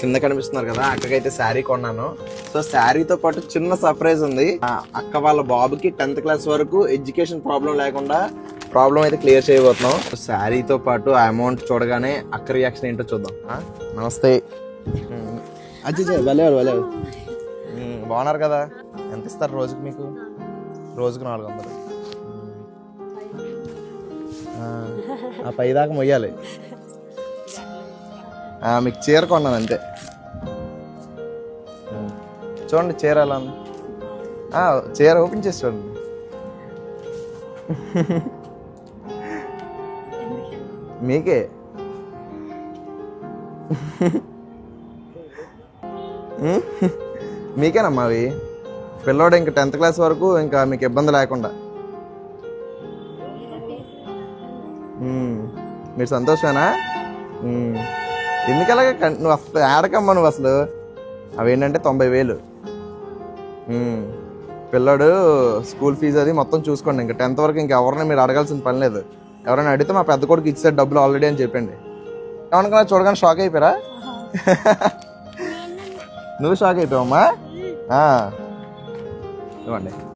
కింద కనిపిస్తున్నారు కదా, అక్కకైతే శారీ కొన్నాను. సో శారీతో పాటు చిన్న సర్ప్రైజ్ ఉంది. అక్క వాళ్ళ బాబుకి 10th క్లాస్ వరకు ఎడ్యుకేషన్ ప్రాబ్లం లేకుండా ప్రాబ్లం అయితే క్లియర్ చేయబోతున్నాం. శారీతో పాటు ఆ అమౌంట్ చూడగానే అక్క రియాక్షన్ ఏంటో చూద్దాం. నమస్తే. అజ్జి వెళ్ళేవారు బాగున్నారు కదా. ఎంత ఇస్తారు రోజుకి? మీకు రోజుకు 400. ఆ పై దాకా మొయ్యాలి. మీకు చీర కొన్నాను అంతే. చూడండి చీర ఎలా ఉంది. చీర ఓపెన్ చేసి చూడండి. మీకే. మీకేనమ్మా అవి. పిల్లోడు ఇంకా 10th క్లాస్ వరకు ఇంకా మీకు ఇబ్బంది లేకుండా. మీరు సంతోషమేనా? ఎందుకలాగా నువ్వు అసలు ఆడకమ్మా నువ్వు అసలు. అవేంటంటే 90,000. పిల్లాడు స్కూల్ ఫీజు అది మొత్తం చూసుకోండి. ఇంకా 10th వరకు ఇంకా ఎవరైనా మీరు అడగాల్సిన పని లేదు. ఎవరైనా అడిగితే మా పెద్ద కొడుకు ఇచ్చారు డబ్బులు ఆల్రెడీ అని చెప్పండి. ఏమనుకున్నా చూడగానే షాక్ అయిపోయారా? నువ్వు షాక్ అయిపోయావమ్మా. ఇవ్వండి.